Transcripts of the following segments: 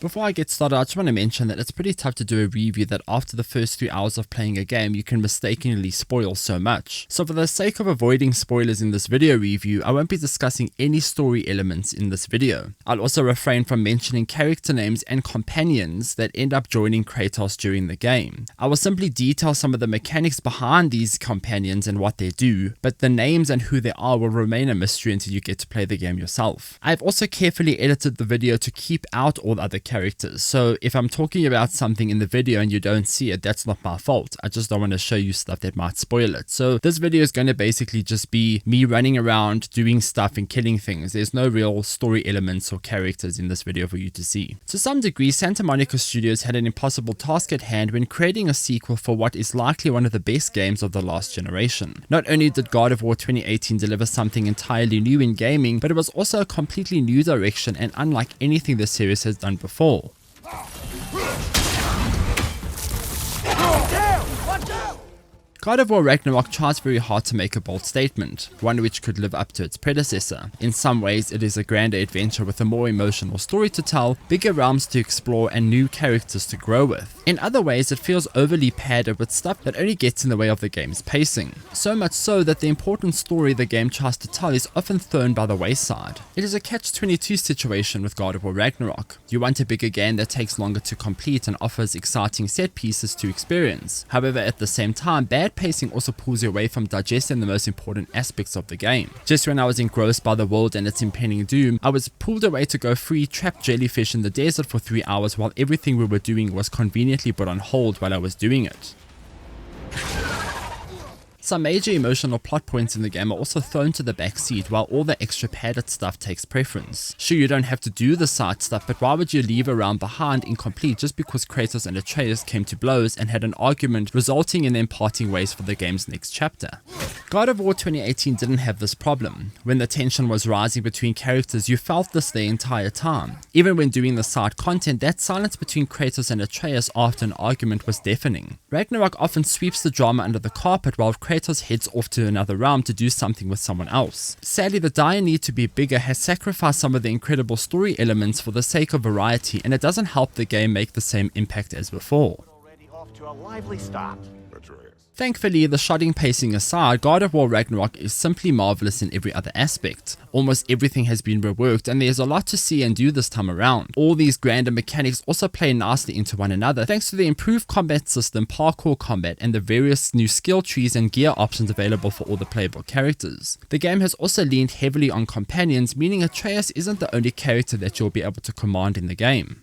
Before I get started, I just want to mention that it's pretty tough to do a review that after the first 3 hours of playing a game, you can mistakenly spoil so much. So for the sake of avoiding spoilers in this video review, I won't be discussing any story elements in this video. I'll also refrain from mentioning character names and companions that end up joining Kratos during the game. I will simply detail some of the mechanics behind these companions and what they do, but the names and who they are will remain a mystery until you get to play the game yourself. I've also carefully edited the video to keep out all other characters, so if I'm talking about something in the video and you don't see it, that's not my fault. I just don't want to show you stuff that might spoil it. So this video is going to basically just be me running around doing stuff and killing things. There's no real story elements or characters in this video for you to see. To some degree, Santa Monica Studios had an impossible task at hand when creating a sequel for what is likely one of the best games of the last generation. Not only did God of War 2018 deliver something entirely new in gaming, but it was also a completely new direction and unlike anything the series has done before. God of War Ragnarok tries very hard to make a bold statement, one which could live up to its predecessor. In some ways, it is a grander adventure with a more emotional story to tell, bigger realms to explore, and new characters to grow with. In other ways, it feels overly padded with stuff that only gets in the way of the game's pacing. So much so that the important story the game tries to tell is often thrown by the wayside. It is a catch-22 situation with God of War Ragnarok. You want a bigger game that takes longer to complete and offers exciting set pieces to experience. However, at the same time, bad pacing also pulls you away from digesting the most important aspects of the game. Just when I was engrossed by the world and its impending doom, I was pulled away to go free trapped jellyfish in the desert for 3 hours while everything we were doing was conveniently put on hold while I was doing it. Some major emotional plot points in the game are also thrown to the back seat while all the extra padded stuff takes preference. Sure, you don't have to do the side stuff, but why would you leave a round behind incomplete just because Kratos and Atreus came to blows and had an argument resulting in them parting ways for the game's next chapter? God of War 2018 didn't have this problem. When the tension was rising between characters, you felt this the entire time. Even when doing the side content, that silence between Kratos and Atreus after an argument was deafening. Ragnarok often sweeps the drama under the carpet while Kratos heads off to another realm to do something with someone else. Sadly, the dire need to be bigger has sacrificed some of the incredible story elements for the sake of variety, and it doesn't help the game make the same impact as before. Thankfully, the shoddy pacing aside, God of War Ragnarok is simply marvelous in every other aspect. Almost everything has been reworked and there's a lot to see and do this time around. All these grander mechanics also play nicely into one another thanks to the improved combat system, parkour combat, and the various new skill trees and gear options available for all the playable characters. The game has also leaned heavily on companions, meaning Atreus isn't the only character that you'll be able to command in the game.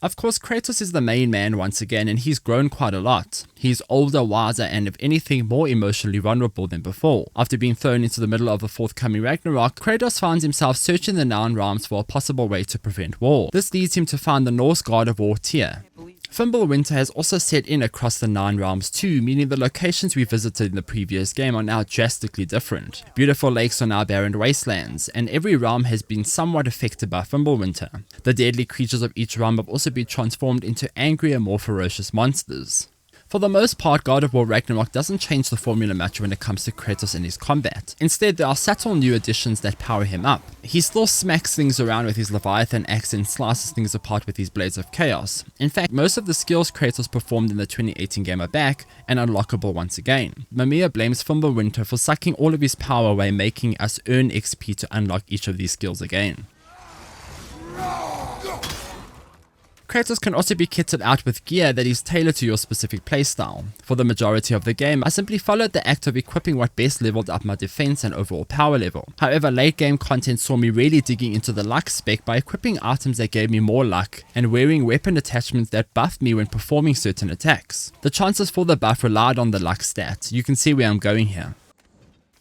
Of course, Kratos is the main man once again, and he's grown quite a lot. He's older, wiser, and if anything, more emotionally vulnerable than before. After being thrown into the middle of the forthcoming Ragnarok, Kratos finds himself searching the Nine realms for a possible way to prevent war. This leads him to find the Norse god of war Tyr. Fimbulwinter has also set in across the Nine realms too, meaning the locations we visited in the previous game are now drastically different. Beautiful lakes are now barren wastelands, and every realm has been somewhat affected by Fimbulwinter. The deadly creatures of each realm have also been transformed into angrier, more ferocious monsters. For the most part, God of War Ragnarok doesn't change the formula much when it comes to Kratos and his combat. Instead, there are subtle new additions that power him up. He still smacks things around with his Leviathan axe and slices things apart with his Blades of Chaos. In fact, most of the skills Kratos performed in the 2018 game are back and unlockable once again. Mimir blames Fimbulwinter for sucking all of his power away, making us earn XP to unlock each of these skills again. Kratos can also be kitted out with gear that is tailored to your specific playstyle. For the majority of the game, I simply followed the act of equipping what best leveled up my defense and overall power level. However, late game content saw me really digging into the luck spec by equipping items that gave me more luck and wearing weapon attachments that buffed me when performing certain attacks. The chances for the buff relied on the luck stat. You can see where I'm going here.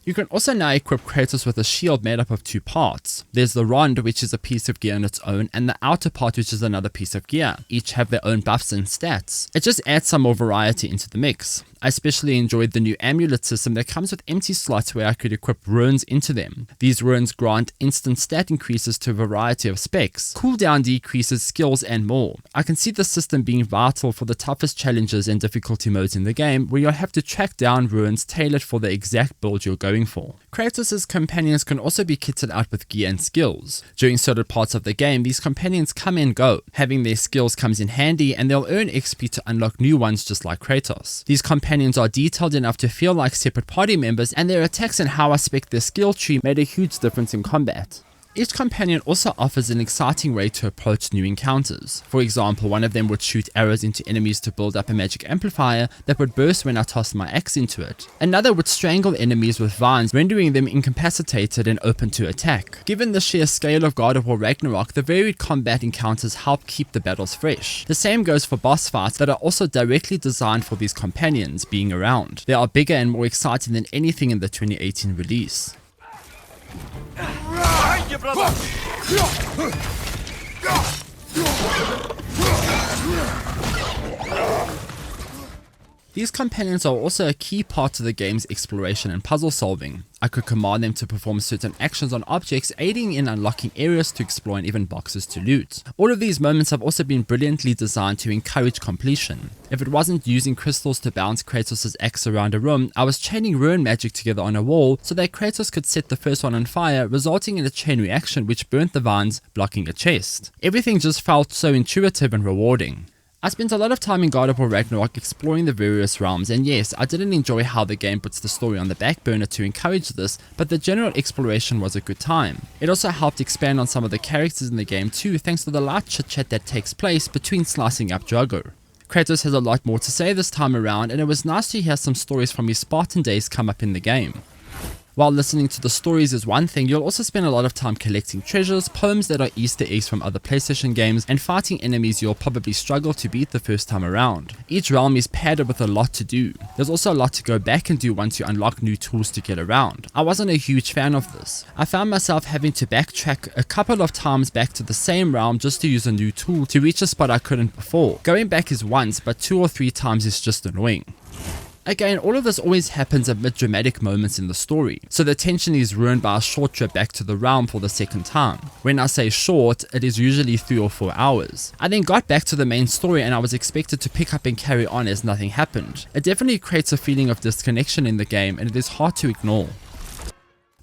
You can also now equip Kratos with a shield made up of 2 parts. There's the rond, which is a piece of gear on its own, and the outer part, which is another piece of gear. Each have their own buffs and stats. It just adds some more variety into the mix. I especially enjoyed the new Amulet system that comes with empty slots where I could equip runes into them. These runes grant instant stat increases to a variety of specs, cooldown decreases, skills, and more. I can see the system being vital for the toughest challenges and difficulty modes in the game, where you'll have to track down runes tailored for the exact build you're going going for. Kratos' companions can also be kitted out with gear and skills. During certain parts of the game, these companions come and go. Having their skills comes in handy, and they'll earn XP to unlock new ones just like Kratos. These companions are detailed enough to feel like separate party members, and their attacks and how I spec their skill tree made a huge difference in combat. Each companion also offers an exciting way to approach new encounters. For example, one of them would shoot arrows into enemies to build up a magic amplifier that would burst when I tossed my axe into it. Another would strangle enemies with vines, rendering them incapacitated and open to attack. Given the sheer scale of God of War Ragnarok, the varied combat encounters help keep the battles fresh. The same goes for boss fights that are also directly designed for these companions being around. They are bigger and more exciting than anything in the 2018 release. Behind you, brother! These companions are also a key part of the game's exploration and puzzle solving. I could command them to perform certain actions on objects, aiding in unlocking areas to explore and even boxes to loot. All of these moments have also been brilliantly designed to encourage completion. If it wasn't using crystals to bounce Kratos' axe around a room, I was chaining ruin magic together on a wall so that Kratos could set the first one on fire, resulting in a chain reaction which burnt the vines, blocking a chest. Everything just felt so intuitive and rewarding. I spent a lot of time in God of War Ragnarok exploring the various realms, and yes, I didn't enjoy how the game puts the story on the back burner to encourage this, but the general exploration was a good time. It also helped expand on some of the characters in the game too, thanks to the light chit chat that takes place between slicing up Drago. Kratos has a lot more to say this time around, and it was nice to hear some stories from his Spartan days come up in the game. While listening to the stories is one thing, you'll also spend a lot of time collecting treasures, poems that are Easter eggs from other PlayStation games, and fighting enemies you'll probably struggle to beat the first time around. Each realm is padded with a lot to do. There's also a lot to go back and do once you unlock new tools to get around. I wasn't a huge fan of this. I found myself having to backtrack a couple of times back to the same realm just to use a new tool to reach a spot I couldn't before. Going back is once, but 2 or 3 times is just annoying. Again, all of this always happens amid dramatic moments in the story, so the tension is ruined by a short trip back to the realm for the second time. When I say short, it is usually 3 or 4 hours. I then got back to the main story and I was expected to pick up and carry on as nothing happened. It definitely creates a feeling of disconnection in the game, and it is hard to ignore.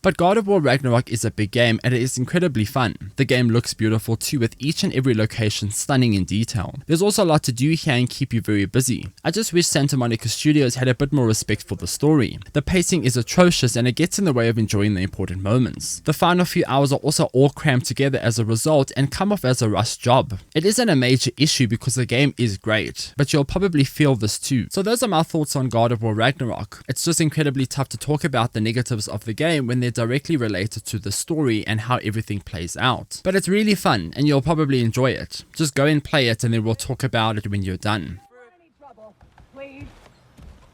But God of War Ragnarok is a big game and it is incredibly fun. The game looks beautiful too, with each and every location stunning in detail. There's also a lot to do here and keep you very busy. I just wish Santa Monica Studios had a bit more respect for the story. The pacing is atrocious and it gets in the way of enjoying the important moments. The final few hours are also all crammed together as a result and come off as a rushed job. It isn't a major issue because the game is great, but you'll probably feel this too. So those are my thoughts on God of War Ragnarok. It's just incredibly tough to talk about the negatives of the game when they're directly related to the story and how everything plays out. But it's really fun and you'll probably enjoy it. Just go and play it and then we'll talk about it when you're done.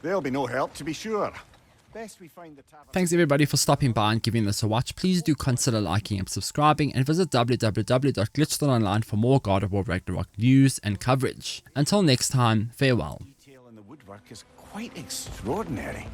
There'll be no help, to be sure. Best we find the tavern. Thanks everybody for stopping by and giving this a watch. Please do consider liking and subscribing, and visit www.glitchedonline for more God of War Ragnarok news and coverage. Until next time, farewell. Detail in the woodwork is quite extraordinary.